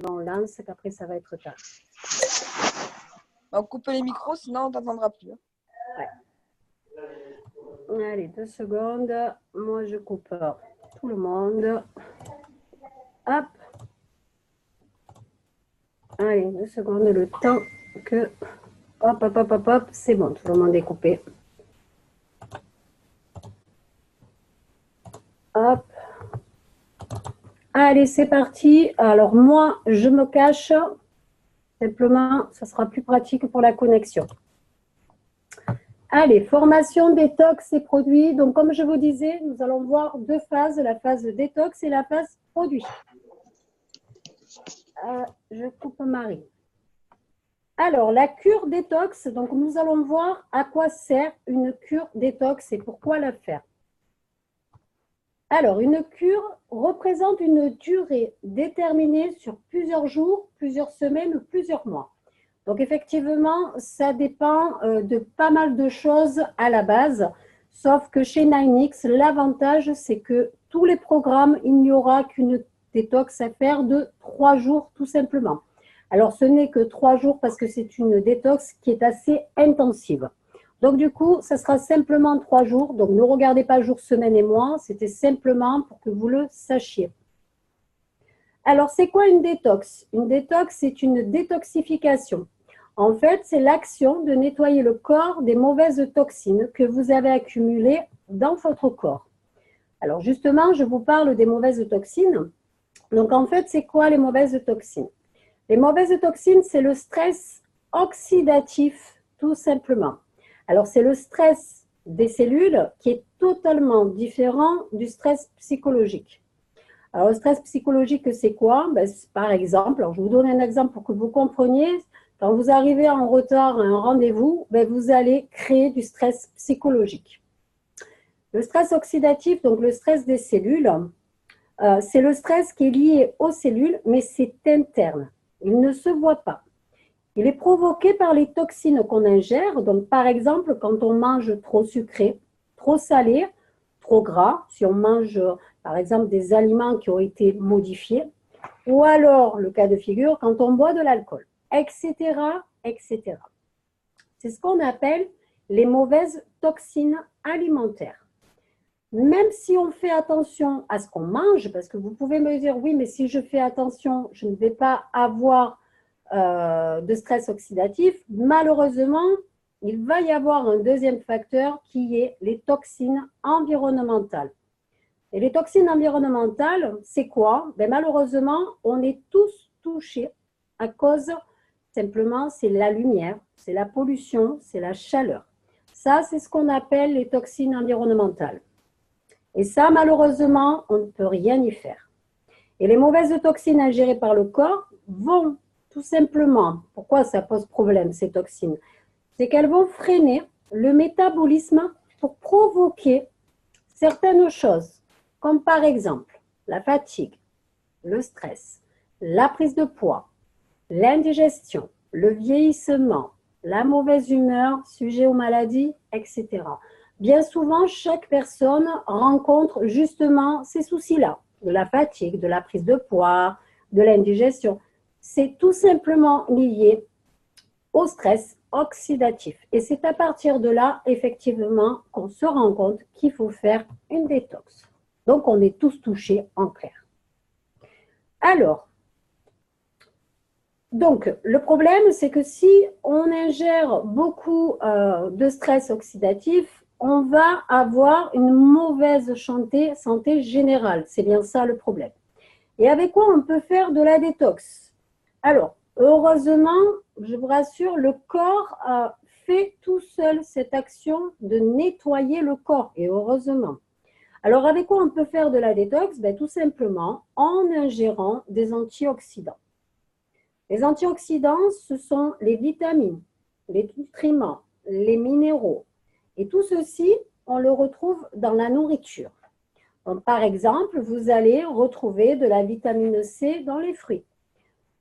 on lance qu'après ça va être tard. On coupe les micros, sinon on ne t'entendra plus. Ouais. Allez, 2 secondes. Moi, je coupe tout le monde. Hop. Allez, 2 secondes, le temps que... Hop, hop, hop, hop, hop. C'est bon, tout le monde est coupé. Hop. Allez, c'est parti. Alors, moi, je me cache. Simplement, ça sera plus pratique pour la connexion. Allez, formation, détox et produits. Donc, comme je vous disais, nous allons voir 2 phases, la phase détox et la phase produit. Je coupe Marie. Alors, la cure détox, donc nous allons voir à quoi sert une cure détox et pourquoi la faire. Alors, une cure représente une durée déterminée sur plusieurs jours, plusieurs semaines ou plusieurs mois. Donc, effectivement, ça dépend de pas mal de choses à la base, sauf que chez Ninex, l'avantage, c'est que tous les programmes, il n'y aura qu'une détox à faire de 3 jours, tout simplement. Alors, ce n'est que 3 jours parce que c'est une détox qui est assez intensive. Donc, du coup, ça sera simplement 3 jours. Donc, ne regardez pas jour, semaine et mois. C'était simplement pour que vous le sachiez. Alors, c'est quoi une détox? Une détox, c'est une détoxification. En fait, c'est l'action de nettoyer le corps des mauvaises toxines que vous avez accumulées dans votre corps. Alors, justement, je vous parle des mauvaises toxines. Donc, en fait, c'est quoi les mauvaises toxines? Les mauvaises toxines, c'est le stress oxydatif, tout simplement. Alors, c'est le stress des cellules qui est totalement différent du stress psychologique. Alors, le stress psychologique, c'est quoi? Par exemple, alors je vous donne un exemple pour que vous compreniez. Quand vous arrivez en retard à un rendez-vous, vous allez créer du stress psychologique. Le stress oxydatif, donc le stress des cellules, c'est le stress qui est lié aux cellules, mais c'est interne. Il ne se voit pas. Il est provoqué par les toxines qu'on ingère. Donc, par exemple, quand on mange trop sucré, trop salé, trop gras, si on mange, par exemple, des aliments qui ont été modifiés, ou alors, le cas de figure, quand on boit de l'alcool, etc., etc. C'est ce qu'on appelle les mauvaises toxines alimentaires. Même si on fait attention à ce qu'on mange, parce que vous pouvez me dire, oui, mais si je fais attention, je ne vais pas avoir de stress oxydatif, malheureusement, il va y avoir un deuxième facteur qui est les toxines environnementales. Et les toxines environnementales, c'est quoi? Malheureusement, on est tous touchés à cause, simplement, c'est la lumière, c'est la pollution, c'est la chaleur. Ça, c'est ce qu'on appelle les toxines environnementales. Et ça, malheureusement, on ne peut rien y faire. Et les mauvaises toxines ingérées par le corps vont tout simplement, pourquoi ça pose problème, ces toxines? C'est qu'elles vont freiner le métabolisme pour provoquer certaines choses, comme par exemple la fatigue, le stress, la prise de poids, l'indigestion, le vieillissement, la mauvaise humeur, sujet aux maladies, etc. Bien souvent, chaque personne rencontre justement ces soucis-là, de la fatigue, de la prise de poids, de l'indigestion. C'est tout simplement lié au stress oxydatif. Et c'est à partir de là, effectivement, qu'on se rend compte qu'il faut faire une détox. Donc, on est tous touchés en clair. Alors, donc, le problème, c'est que si on ingère beaucoup de stress oxydatif, on va avoir une mauvaise santé générale. C'est bien ça le problème. Et avec quoi on peut faire de la détox? Alors, heureusement, je vous rassure, le corps fait tout seul cette action de nettoyer le corps, et heureusement. Alors, avec quoi on peut faire de la détox? Tout simplement en ingérant des antioxydants. Les antioxydants, ce sont les vitamines, les nutriments, les minéraux. Et tout ceci, on le retrouve dans la nourriture. Donc, par exemple, vous allez retrouver de la vitamine C dans les fruits,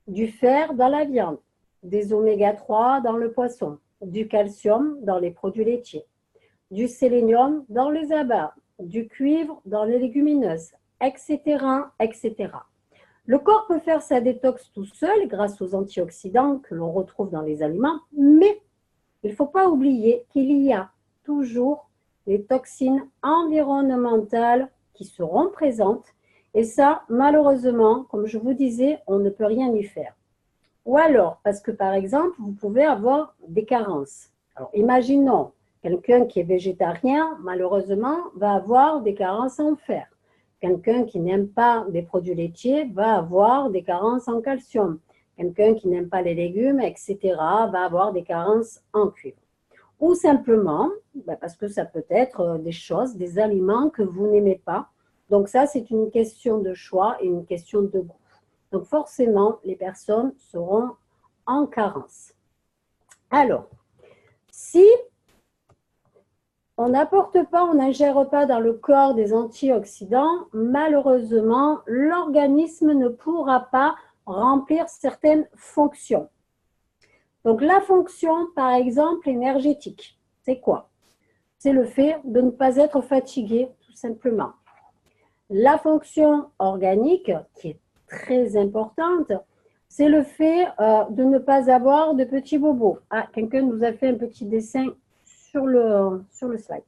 du fer dans la viande, des oméga 3 dans le poisson, du calcium dans les produits laitiers, du sélénium dans les abats, du cuivre dans les légumineuses, etc., etc. Le corps peut faire sa détox tout seul grâce aux antioxydants que l'on retrouve dans les aliments, mais il ne faut pas oublier qu'il y a toujours les toxines environnementales qui seront présentes. Et ça, malheureusement, comme je vous disais, on ne peut rien y faire. Ou alors, parce que par exemple, vous pouvez avoir des carences. Alors, imaginons, quelqu'un qui est végétarien, malheureusement, va avoir des carences en fer. Quelqu'un qui n'aime pas des produits laitiers va avoir des carences en calcium. Quelqu'un qui n'aime pas les légumes, etc., va avoir des carences en cuivre. Ou simplement, parce que ça peut être des choses, des aliments que vous n'aimez pas. Donc ça, c'est une question de choix et une question de goût. Donc forcément, les personnes seront en carence. Alors, si on n'apporte pas, on n'ingère pas dans le corps des antioxydants, malheureusement, l'organisme ne pourra pas remplir certaines fonctions. Donc la fonction, par exemple, énergétique, c'est quoi? C'est le fait de ne pas être fatigué, tout simplement. La fonction organique, qui est très importante, c'est le fait de ne pas avoir de petits bobos. Ah, quelqu'un nous a fait un petit dessin sur le slide.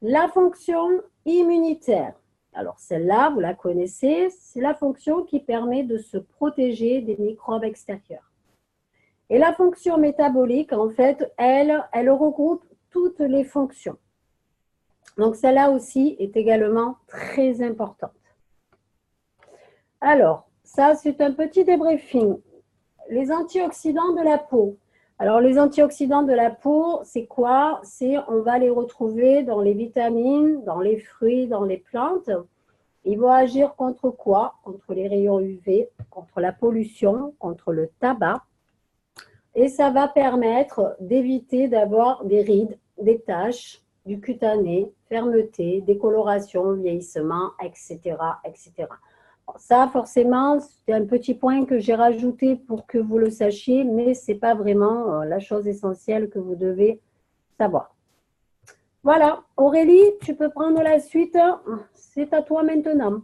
La fonction immunitaire. Alors celle-là, vous la connaissez, c'est la fonction qui permet de se protéger des microbes extérieurs. Et la fonction métabolique, en fait, elle regroupe toutes les fonctions. Donc celle-là aussi est également très importante. Alors, ça c'est un petit débriefing. Les antioxydants de la peau. Alors les antioxydants de la peau, c'est quoi? On va les retrouver dans les vitamines, dans les fruits, dans les plantes. Ils vont agir contre quoi? Contre les rayons UV, contre la pollution, contre le tabac. Et ça va permettre d'éviter d'avoir des rides, des taches, du cutané, fermeté, décoloration, vieillissement, etc., etc. Bon, ça, forcément, c'est un petit point que j'ai rajouté pour que vous le sachiez, mais ce n'est pas vraiment la chose essentielle que vous devez savoir. Voilà, Aurélie, tu peux prendre la suite. C'est à toi maintenant.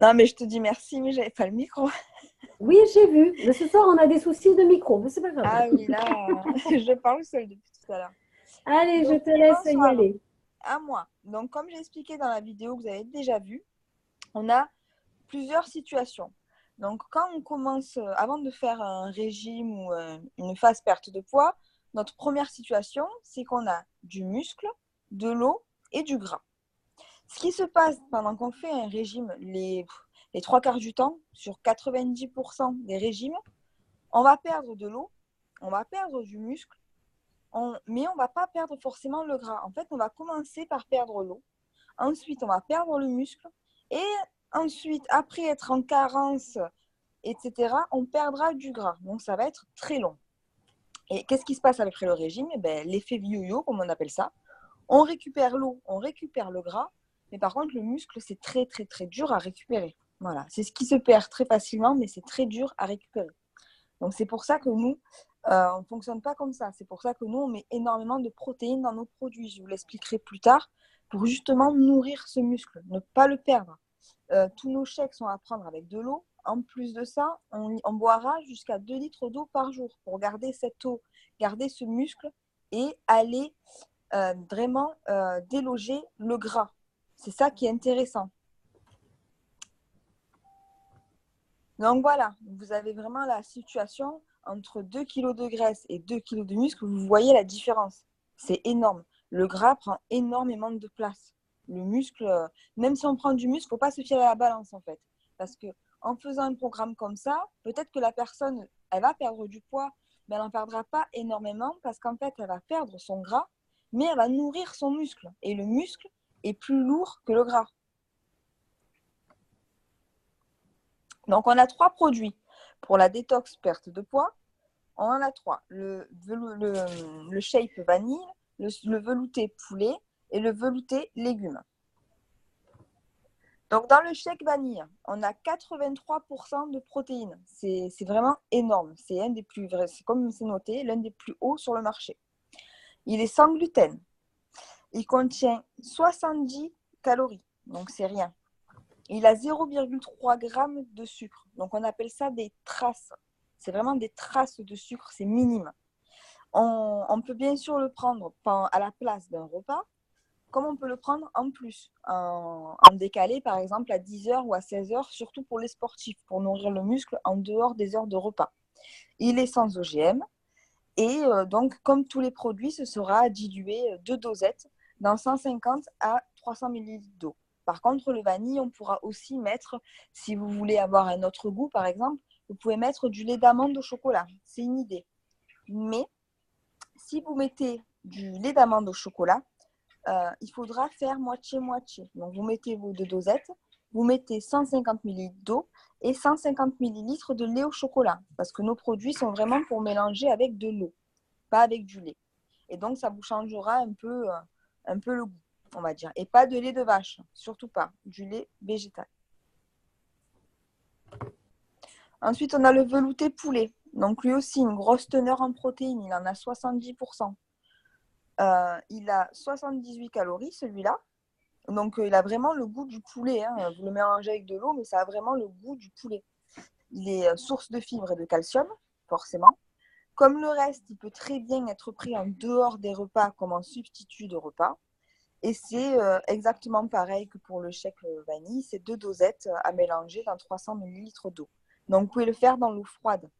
Non, mais je te dis merci, mais j'avais pas le micro. Oui, j'ai vu. Mais ce soir, on a des soucis de micro, mais c'est pas grave. Ah oui, là, je parle seule depuis tout à l'heure. Allez, Donc, je te laisse y bonsoir. aller. À moi. Donc, comme j'ai expliqué dans la vidéo que vous avez déjà vue, on a plusieurs situations. Donc, quand on commence, avant de faire un régime ou une phase perte de poids, notre première situation, c'est qu'on a du muscle, de l'eau et du gras. Ce qui se passe pendant qu'on fait un régime, les 3/4 du temps, sur 90% des régimes, on va perdre de l'eau, on va perdre du muscle, mais on ne va pas perdre forcément le gras. En fait, on va commencer par perdre l'eau. Ensuite, on va perdre le muscle. Et ensuite, après être en carence, etc., on perdra du gras. Donc, ça va être très long. Et qu'est-ce qui se passe après le régime? L'effet yo-yo, comme on appelle ça. On récupère l'eau, on récupère le gras. Mais par contre, le muscle, c'est très, très, très dur à récupérer. Voilà. C'est ce qui se perd très facilement, mais c'est très dur à récupérer. Donc, c'est pour ça que nous, on ne fonctionne pas comme ça. C'est pour ça que nous, on met énormément de protéines dans nos produits. Je vous l'expliquerai plus tard pour justement nourrir ce muscle, ne pas le perdre. Tous nos shakes sont à prendre avec de l'eau. En plus de ça, on boira jusqu'à 2 litres d'eau par jour pour garder cette eau, garder ce muscle et aller vraiment déloger le gras. C'est ça qui est intéressant. Donc voilà, vous avez vraiment la situation entre 2 kg de graisse et 2 kg de muscle. Vous voyez la différence. C'est énorme. Le gras prend énormément de place. Le muscle, même si on prend du muscle, il ne faut pas se fier à la balance en fait. Parce qu'en faisant un programme comme ça, peut-être que la personne, elle va perdre du poids, mais elle n'en perdra pas énormément parce qu'en fait, elle va perdre son gras, mais elle va nourrir son muscle. Et le muscle est plus lourd que le gras. Donc, on a 3 produits pour la détox perte de poids. On en a 3. Le shape vanille, le velouté poulet et le velouté légumes. Donc, dans le shake vanille, on a 83% de protéines. C'est vraiment énorme. C'est un des plus, comme c'est noté, l'un des plus hauts sur le marché. Il est sans gluten. Il contient 70 calories. Donc, c'est rien. Il a 0,3 g de sucre. Donc, on appelle ça des traces. C'est vraiment des traces de sucre, c'est minime. On peut bien sûr le prendre à la place d'un repas, comme on peut le prendre en plus, en décalé, par exemple, à 10h ou à 16h, surtout pour les sportifs, pour nourrir le muscle en dehors des heures de repas. Il est sans OGM. Et donc, comme tous les produits, ce sera dilué de dosettes dans 150 à 300 ml d'eau. Par contre, le vanille, on pourra aussi mettre, si vous voulez avoir un autre goût, par exemple, vous pouvez mettre du lait d'amande au chocolat. C'est une idée. Mais si vous mettez du lait d'amande au chocolat, il faudra faire moitié-moitié. Donc, vous mettez vos 2 dosettes, vous mettez 150 ml d'eau et 150 ml de lait au chocolat. Parce que nos produits sont vraiment pour mélanger avec de l'eau, pas avec du lait. Et donc, ça vous changera un peu le goût, on va dire. Et pas de lait de vache, surtout pas. Du lait végétal. Ensuite, on a le velouté poulet. Donc, lui aussi, une grosse teneur en protéines. Il en a 70%. Il a 78 calories, celui-là. Donc, il a vraiment le goût du poulet. Hein. Vous le mélangez avec de l'eau, mais ça a vraiment le goût du poulet. Il est source de fibres et de calcium, forcément. Comme le reste, il peut très bien être pris en dehors des repas comme en substitut de repas. Et c'est exactement pareil que pour le shake vanille. C'est 2 dosettes à mélanger dans 300 ml d'eau. Donc, vous pouvez le faire dans l'eau froide.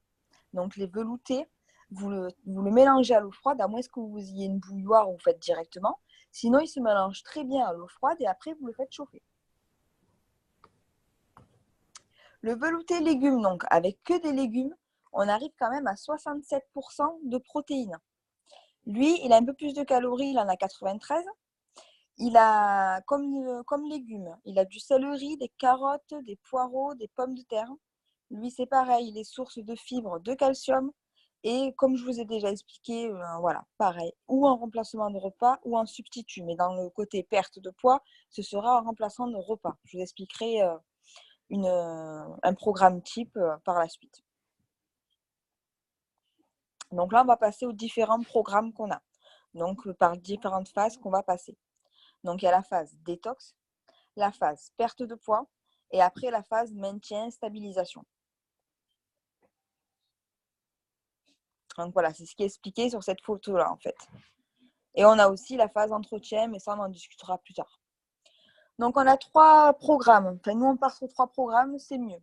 Donc, les veloutés, vous le mélangez à l'eau froide, à moins que vous ayez une bouilloire où vous faites directement. Sinon, il se mélange très bien à l'eau froide et après, vous le faites chauffer. Le velouté légumes, donc, avec que des légumes, on arrive quand même à 67% de protéines. Lui, il a un peu plus de calories, il en a 93. Il a, comme légumes, il a du céleri, des carottes, des poireaux, des pommes de terre. Lui, c'est pareil, il est source de fibres, de calcium. Et comme je vous ai déjà expliqué, voilà, pareil, ou en remplacement de repas ou en substitut. Mais dans le côté perte de poids, ce sera en remplacement de repas. Je vous expliquerai un programme type par la suite. Donc là, on va passer aux différents programmes qu'on a. Donc, par différentes phases qu'on va passer. Donc, il y a la phase détox, la phase perte de poids et après la phase maintien, stabilisation. Donc voilà, c'est ce qui est expliqué sur cette photo-là en fait. Et on a aussi la phase entretien, mais ça on en discutera plus tard. Donc on a 3 programmes. Enfin, nous on part sur 3 programmes, c'est mieux.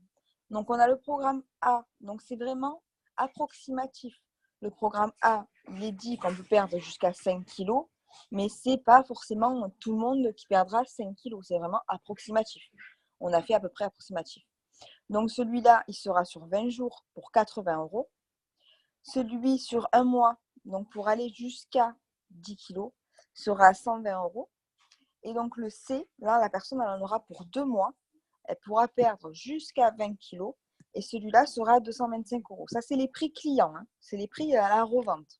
Donc on a le programme A, donc c'est vraiment approximatif. Le programme A, il est dit qu'on peut perdre jusqu'à 5 kg, mais c'est pas forcément tout le monde qui perdra 5 kg, c'est vraiment approximatif. On a fait à peu près approximatif. Donc celui-là, il sera sur 20 jours pour 80 €. Celui sur un mois, donc pour aller jusqu'à 10 kg, sera à 120 €. Et donc le C, là, la personne elle en aura pour 2 mois. Elle pourra perdre jusqu'à 20 kg. Et celui-là sera à 225 €. Ça, c'est les prix clients. Hein. C'est les prix à la revente.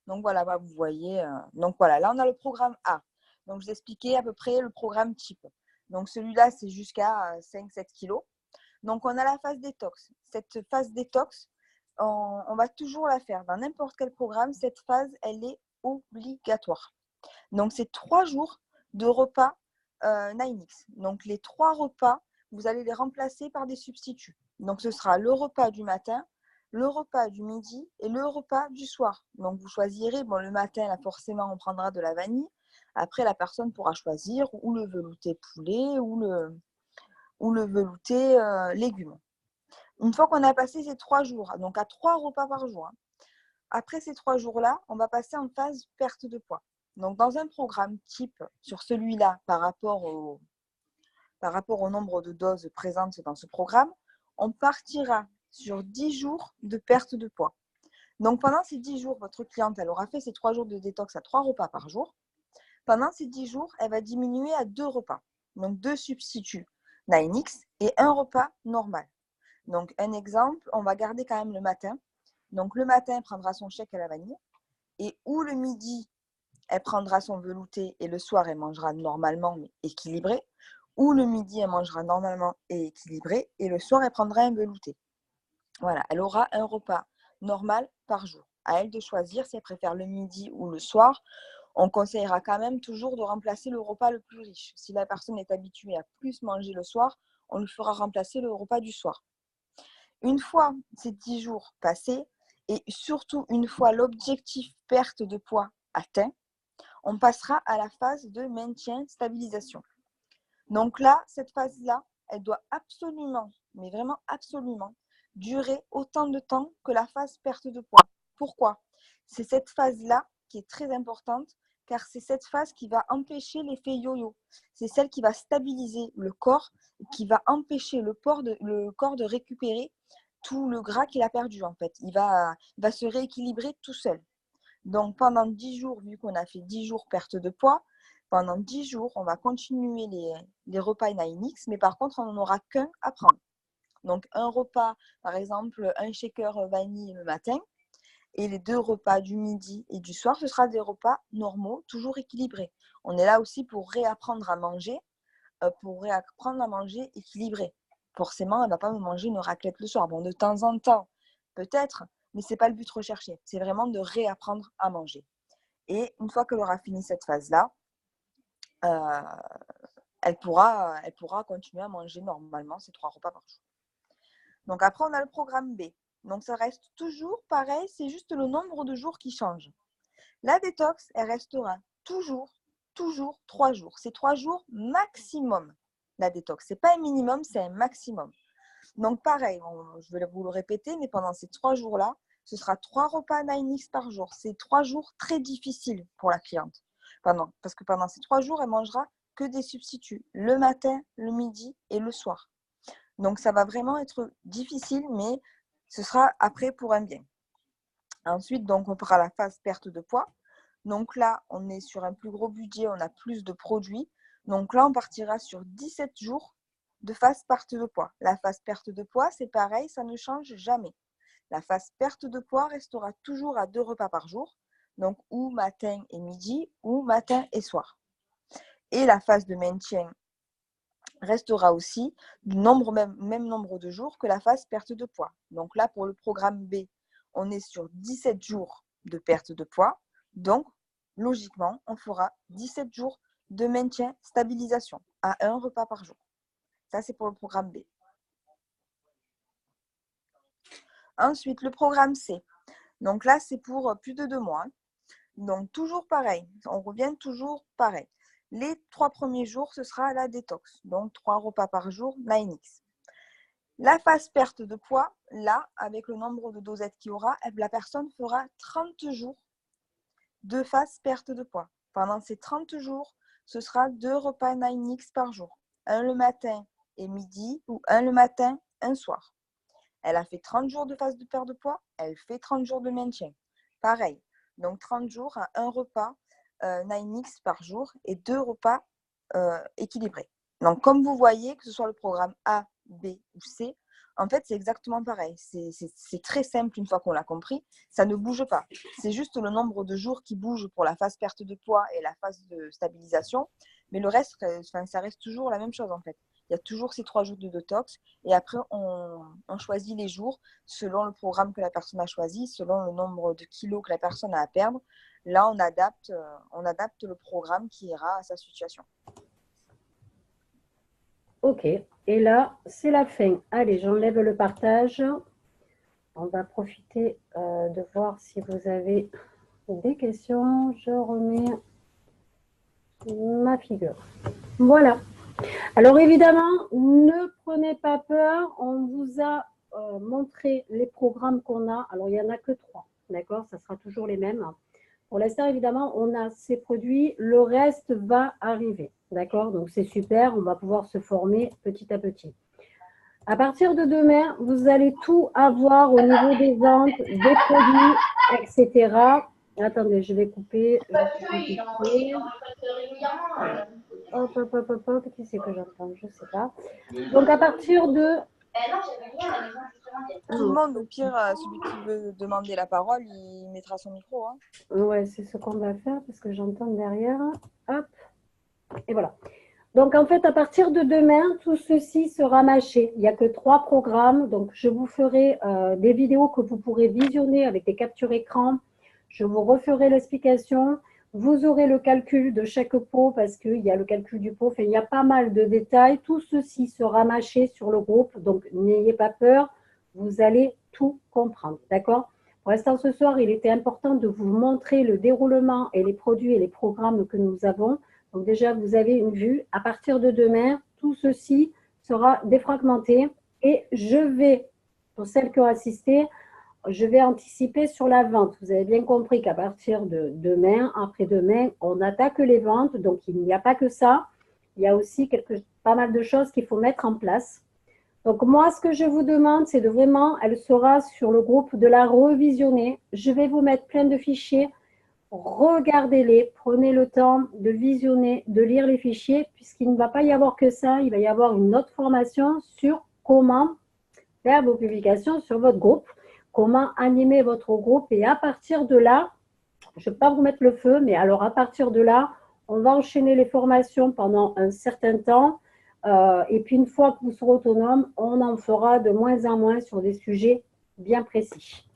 Donc voilà, bah, vous voyez. Donc voilà, là, on a le programme A. Donc je vous expliquais à peu près le programme type. Donc celui-là, c'est jusqu'à 5-7 kg. Donc on a la phase détox. Cette phase détox, on va toujours la faire. Dans n'importe quel programme, cette phase, elle est obligatoire. Donc c'est 3 jours de repas 9X. Donc les 3 repas, vous allez les remplacer par des substituts. Donc ce sera le repas du matin, le repas du midi et le repas du soir. Donc vous choisirez, bon le matin là forcément on prendra de la vanille. Après la personne pourra choisir ou le velouté poulet ou le velouté légumes. Une fois qu'on a passé ces 3 jours, donc à 3 repas par jour, hein, après ces 3 jours-là, on va passer en phase perte de poids. Donc, dans un programme type sur celui-là par rapport au nombre de doses présentes dans ce programme, on partira sur 10 jours de perte de poids. Donc, pendant ces 10 jours, votre cliente, elle aura fait ses 3 jours de détox à 3 repas par jour. Pendant ces 10 jours, elle va diminuer à 2 repas. Donc, 2 substituts 9X et un repas normal. Donc, un exemple, on va garder quand même le matin. Donc, le matin, elle prendra son shake à la vanille. Et ou le midi, elle prendra son velouté et le soir, elle mangera normalement, mais équilibré. Ou le midi, elle mangera normalement et équilibré. Et le soir, elle prendra un velouté. Voilà, elle aura un repas normal par jour. À elle de choisir si elle préfère le midi ou le soir. On conseillera quand même toujours de remplacer le repas le plus riche. Si la personne est habituée à plus manger le soir, on lui fera remplacer le repas du soir. Une fois ces 10 jours passés, et surtout une fois l'objectif perte de poids atteint, on passera à la phase de maintien, stabilisation. Donc là, cette phase-là, elle doit absolument, mais vraiment absolument, durer autant de temps que la phase perte de poids. Pourquoi? C'est cette phase-là qui est très importante, car c'est cette phase qui va empêcher l'effet yo-yo. C'est celle qui va stabiliser le corps, qui va empêcher le corps de récupérer tout le gras qu'il a perdu en fait. Il va se rééquilibrer tout seul. Donc pendant 10 jours, vu qu'on a fait 10 jours perte de poids, pendant 10 jours, on va continuer les repas 9X, mais par contre, on n'en aura qu'un à prendre. Donc un repas, par exemple, un shaker vanille le matin, et les 2 repas du midi et du soir, ce sera des repas normaux, toujours équilibrés. On est là aussi pour réapprendre à manger équilibré. Forcément, elle ne va pas me manger une raclette le soir. Bon, de temps en temps, peut-être, mais ce n'est pas le but recherché. C'est vraiment de réapprendre à manger. Et une fois qu'elle aura fini cette phase-là, elle pourra continuer à manger normalement ces 3 repas par jour. Donc après, on a le programme B. Donc ça reste toujours pareil, c'est juste le nombre de jours qui change. La détox, elle restera toujours 3 jours. C'est 3 jours maximum, la détox. Ce n'est pas un minimum, c'est un maximum. Donc pareil, je vais vous le répéter, mais pendant ces 3 jours-là, ce sera 3 repas 9X par jour. C'est 3 jours très difficiles pour la cliente. Parce que pendant ces 3 jours, elle mangera que des substituts, le matin, le midi et le soir. Donc ça va vraiment être difficile, mais ce sera après pour un bien. Ensuite, donc, on fera la phase perte de poids. Donc là, on est sur un plus gros budget, on a plus de produits. Donc là, on partira sur 17 jours de phase perte de poids. La phase perte de poids, c'est pareil, ça ne change jamais. La phase perte de poids restera toujours à 2 repas par jour, donc ou matin et midi, ou matin et soir. Et la phase de maintien restera aussi du même nombre de jours que la phase perte de poids. Donc là, pour le programme B, on est sur 17 jours de perte de poids. Donc, logiquement, on fera 17 jours de maintien, stabilisation à 1 repas par jour. Ça, c'est pour le programme B. Ensuite, le programme C. Donc là, c'est pour plus de 2 mois. Donc, toujours pareil. On revient toujours pareil. Les 3 premiers jours, ce sera la détox. Donc, 3 repas par jour, 9X. La phase perte de poids, là, avec le nombre de dosettes qu'il y aura, la personne fera 30 jours de phase perte de poids. Pendant ces 30 jours, ce sera 2 repas 9X par jour. Un le matin et midi ou un le matin, un soir. Elle a fait 30 jours de phase de perte de poids, elle fait 30 jours de maintien. Pareil, donc 30 jours à un repas 9X par jour et 2 repas équilibrés. Donc comme vous voyez, que ce soit le programme A, B ou C, en fait c'est exactement pareil. C'est très simple une fois qu'on l'a compris, ça ne bouge pas. C'est juste le nombre de jours qui bouge pour la phase perte de poids et la phase de stabilisation, mais le reste, ça reste toujours la même chose en fait. Il y a toujours ces 3 jours de détox et après, on choisit les jours selon le programme que la personne a choisi, selon le nombre de kilos que la personne a à perdre. Là, on adapte le programme qui ira à sa situation. Ok, et là, c'est la fin. Allez, j'enlève le partage. On va profiter de voir si vous avez des questions. Je remets ma figure. Voilà. Alors évidemment, ne prenez pas peur, on vous a montré les programmes qu'on a. Alors il n'y en a que 3, d'accord? Ça sera toujours les mêmes. Pour l'instant, évidemment, on a ces produits, le reste va arriver, d'accord? Donc c'est super, on va pouvoir se former petit à petit. À partir de demain, vous allez tout avoir au niveau des ventes, des produits, etc. Attendez, je vais couper. Hop, hop, hop, hop, hop. Qui c'est que j'entends? Je ne sais pas. Donc, à partir de... Tout le monde, au pire, celui qui veut demander la parole, il mettra son micro. Hein. Ouais, c'est ce qu'on va faire parce que j'entends derrière. Hop. Et voilà. Donc, en fait, à partir de demain, tout ceci sera mâché. Il n'y a que 3 programmes. Donc, je vous ferai des vidéos que vous pourrez visionner avec des captures écran. Je vous referai l'explication. Vous aurez le calcul de chaque pot parce qu'il y a le calcul du pot. Enfin, il y a pas mal de détails. Tout ceci sera mâché sur le groupe. Donc, n'ayez pas peur. Vous allez tout comprendre. D'accord? Pour l'instant, ce soir, il était important de vous montrer le déroulement et les produits et les programmes que nous avons. Donc, déjà, vous avez une vue. À partir de demain, tout ceci sera défragmenté. Et je vais, pour celles qui ont assisté, je vais anticiper sur la vente. Vous avez bien compris qu'à partir de demain, après-demain, on attaque les ventes. Donc, il n'y a pas que ça. Il y a aussi pas mal de choses qu'il faut mettre en place. Donc, moi, ce que je vous demande, c'est de vraiment, elle sera sur le groupe, de la revisionner. Je vais vous mettre plein de fichiers. Regardez-les, prenez le temps de visionner, de lire les fichiers, puisqu'il ne va pas y avoir que ça. Il va y avoir une autre formation sur comment faire vos publications sur votre groupe, comment animer votre groupe. Et à partir de là, je ne vais pas vous mettre le feu, mais alors à partir de là, on va enchaîner les formations pendant un certain temps. Et puis une fois que vous serez autonome, on en fera de moins en moins sur des sujets bien précis.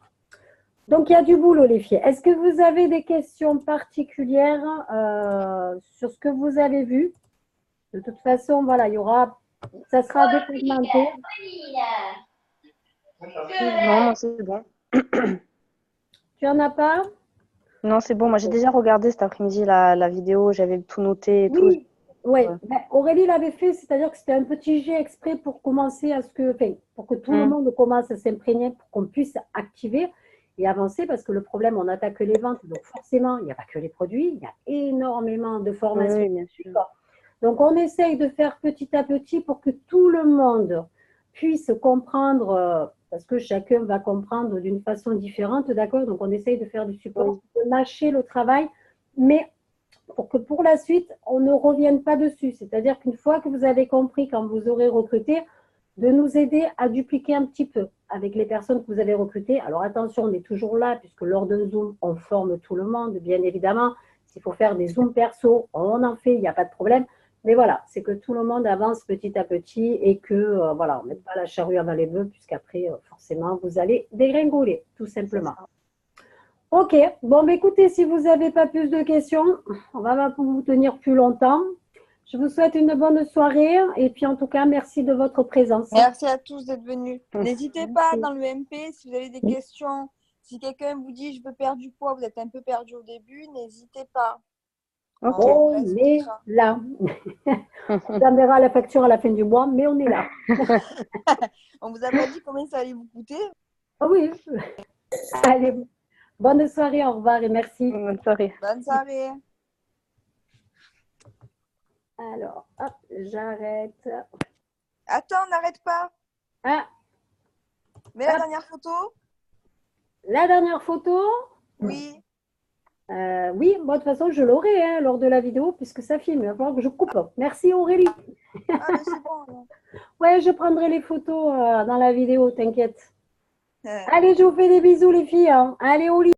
Donc, il y a du boulot, les filles. Est-ce que vous avez des questions particulières sur ce que vous avez vu? De toute façon, voilà, il y aura, ça sera décommenté. Non, moi, c'est bon. Tu n'en as pas? Non, c'est bon. Moi, j'ai déjà regardé cet après-midi la vidéo. J'avais tout noté et tout. Oui, ouais. Ouais. Ben, Aurélie l'avait fait, c'est-à-dire que c'était un petit jet exprès pour commencer à ce que, enfin, pour que tout le monde commence à s'imprégner, pour qu'on puisse activer et avancer, parce que le problème, on attaque les ventes, donc forcément, il n'y a pas que les produits, il y a énormément de formations. Oui, bien sûr. Donc, on essaye de faire petit à petit pour que tout le monde puisse comprendre, parce que chacun va comprendre d'une façon différente, d'accord? Donc, on essaye de faire du support, de mâcher le travail, mais pour que pour la suite, on ne revienne pas dessus. C'est-à-dire qu'une fois que vous avez compris, quand vous aurez recruté, de nous aider à dupliquer un petit peu avec les personnes que vous avez recrutées. Alors attention, on est toujours là, puisque lors d'un Zoom, on forme tout le monde, bien évidemment. S'il faut faire des Zooms perso, on en fait, il n'y a pas de problème. Mais voilà, c'est que tout le monde avance petit à petit et que, voilà, on ne mette pas la charrue avant les bœufs, puisqu'après, forcément, vous allez dégringoler, tout simplement. Ok, bon, bah, écoutez, si vous n'avez pas plus de questions, on va pas vous tenir plus longtemps. Je vous souhaite une bonne soirée et puis en tout cas, merci de votre présence. Merci à tous d'être venus. N'hésitez pas dans le MP si vous avez des questions. Si quelqu'un vous dit je veux perdre du poids, vous êtes un peu perdu au début, n'hésitez pas. Ok. On est là. On vous enverra la facture à la fin du mois, mais on est là. On vous a pas dit combien ça allait vous coûter? Ah oui. Allez, bonne soirée, au revoir et merci. Bonne soirée. Bonne soirée. Alors, hop, j'arrête. Attends, n'arrête pas. Ah, Mais la dernière photo? la dernière photo? Oui. Oui, moi de toute façon, je l'aurai hein, lors de la vidéo puisque ça filme. Il va falloir que je coupe. Merci Aurélie. Ah, mais c'est bon. Alors. Ouais, je prendrai les photos dans la vidéo, t'inquiète. Allez, je vous fais des bisous les filles. Hein. Allez au lit.